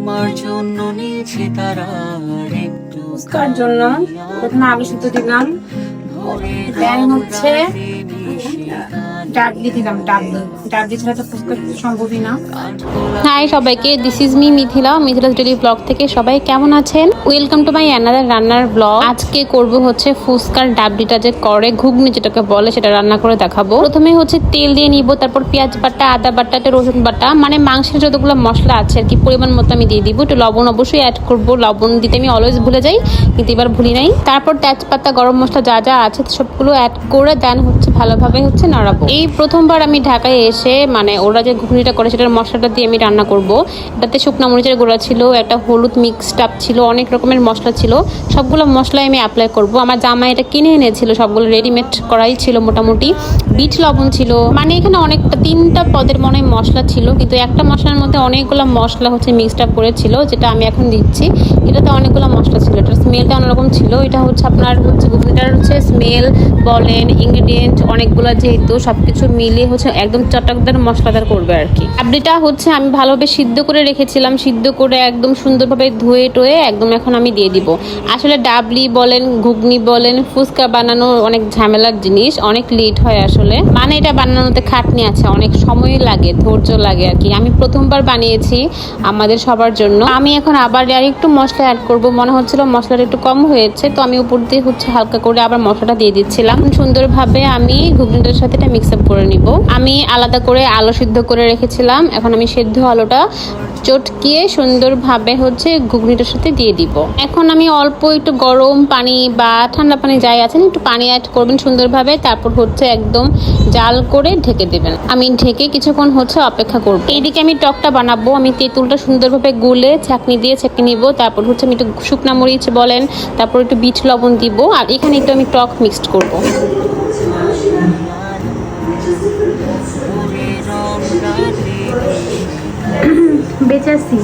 তোমার জন্য নিয়েছি তারা একটু কার জন্য প্রথমে আলু সিদ্ধ দিলাম, দেন হচ্ছে ডাবলি দিলাম। ডাবলি ছাড়া তো ফুচকা সম্ভবই না। হাই সবাইকে, this is me Mithila's daily blog থেকে সবাই কেমন আছেন? ওয়েলকাম টু মাই অ্যানাদার রান্নার ব্লগ। আজকে করব হচ্ছে ফুচকার ডাবলিটা যে করে ঘুগনি যেটাকে বলে সেটা রান্না করে দেখাবো। প্রথমে হচ্ছে তেল দিয়ে নিব, তারপর পেঁয়াজ বাটা, আদা বাটা, রসুন বাটা, মানে মাংসের যতগুলো মশলা আছে আর কি পরিমাণ মতো আমি দিয়ে দিব। একটু লবণ অবশ্যই অ্যাড করব, লবণ দিতে আমি অলওয়েজ ভুলে যাই কিন্তু এবার ভুলি নাই। তারপর তেজপাতা, গরম মশলা যা যা আছে সবগুলো অ্যাড করে দেন হচ্ছে ভালোভাবে হচ্ছে নাড়াবো। এই প্রথমবার আমি ঢাকায় এসে মানে ওরা যে ঘুগনিটা করে সেটার মশলাটা দিয়ে আমি রান্না করব। এটাতে শুকনা মরিচের গুঁড়া ছিল, একটা হলুদ মিক্সড আপ ছিল, অনেক রকমের মশলা ছিল। সবগুলো মশলাই আমি অ্যাপ্লাই করব। আমার জামাই এটা কিনে এনেছিল, সবগুলো রেডিমেড করাই ছিল মোটামুটি। বিট লবণ ছিল, মানে এখানে অনেকটা 3টা পদের মনে হয় মশলা ছিল, কিন্তু একটা মশলার মধ্যে অনেকগুলো মশলা হচ্ছে মিক্সড আপ করেছিল, যেটা আমি এখন দিচ্ছি। এটাতে অনেকগুলো মশলা ছিল, এটার স্মেলটা অন্যরকম ছিল। এটা হচ্ছে আপনার হচ্ছে ঘুগনিটার হচ্ছে স্মেল বলেন, ইনগ্রিডিয়েন্ট অনেকগুলো যেহেতু সবকিছু মিলিয়ে হচ্ছে একদম চটকদার মশলাদার করবে আর কি। ডাবলিটা হচ্ছে আমি ভালোভাবে সিদ্ধ করে রেখেছিলাম, সিদ্ধ করে একদম সুন্দরভাবে ধুয়ে টয়ে একদম এখন আমি দিয়ে দিব। আসলে ডাবলি বলেন, ঘুগনি বলেন, ফুচকা বানানো অনেক ঝামেলার জিনিস, অনেক লেট হয় আসলে। মানে এটা বানানোতে খাটনি আছে, অনেক সময় লাগে, ধৈর্য লাগে আর কি। আমি প্রথমবার বানিয়েছি আমাদের সবার জন্য। আমি এখন আবার আর একটু মশলা অ্যাড করব, মনে হচ্ছিল মশলাটা একটু কম হয়েছে, তো আমি উপর দিয়ে হচ্ছে হালকা করে আবার মশলাটা দিয়ে দিচ্ছিলাম। সুন্দরভাবে আমি ঘুগনিটার সাথে এটা মিক্স আপ করে নিব। আমি আলাদা করে আলু সিদ্ধ করে রেখেছিলাম, এখন আমি সেদ্ধ আলুটা চটকিয়ে সুন্দরভাবে হচ্ছে ঘুগনিটার সাথে দিয়ে দিব। এখন আমি অল্প একটু গরম পানি বা ঠান্ডা পানি যাই আছেন একটু পানি অ্যাড করবেন সুন্দরভাবে, তারপর হচ্ছে একদম জাল করে ঢেকে দেবেন। আমি ঢেকে কিছুক্ষণ হচ্ছে অপেক্ষা করব। এইদিকে আমি টকটা বানাবো। আমি তেঁতুলটা সুন্দরভাবে গুলে ছাঁকনি দিয়ে ছেঁকে নিব, তারপর হচ্ছে আমি একটু শুকনা মরিচ বলেন, তারপর একটু বিট লবণ দিব, আর এখানে একটু আমি টক মিক্সড করব। বেঁচেছি।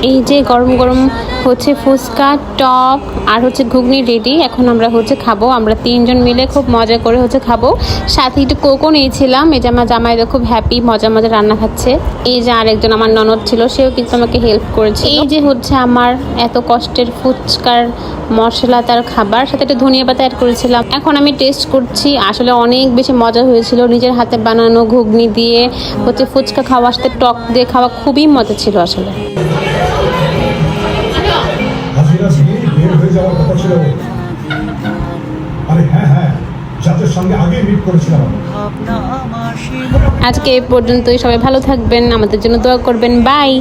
এই যে গরম গরম হচ্ছে ফুচকা, টক আর হচ্ছে ঘুগনি রেডি। এখন আমরা হচ্ছে খাবো, আমরা 3জন মিলে খুব মজা করে হচ্ছে খাবো। সাথে একটু কোকো নিয়েছিলাম। এই যে আমার জামাইরা খুব হ্যাপি, মজা মজা রান্না খাচ্ছে। এই যে আরেকজন আমার ননদ ছিল, সেও কিন্তু আমাকে হেল্প করেছে। এই যে হচ্ছে আমার এত কষ্টের ফুচকার মশলাদার খাবার, সাথে একটা ধনিয়া পাতা অ্যাড করেছিলাম। এখন আমি টেস্ট করছি, আসলে অনেক বেশি মজা হয়েছিল। নিজের হাতে বানানো ঘুগনি দিয়ে হচ্ছে ফুচকা খাওয়ার সাথে টক দিয়ে খাওয়া খুবই মজা ছিল আসলে। আজকে এই পর্যন্তই। সবাই ভালো থাকবেন, আমাদের জন্য দোয়া করবেন। বাই।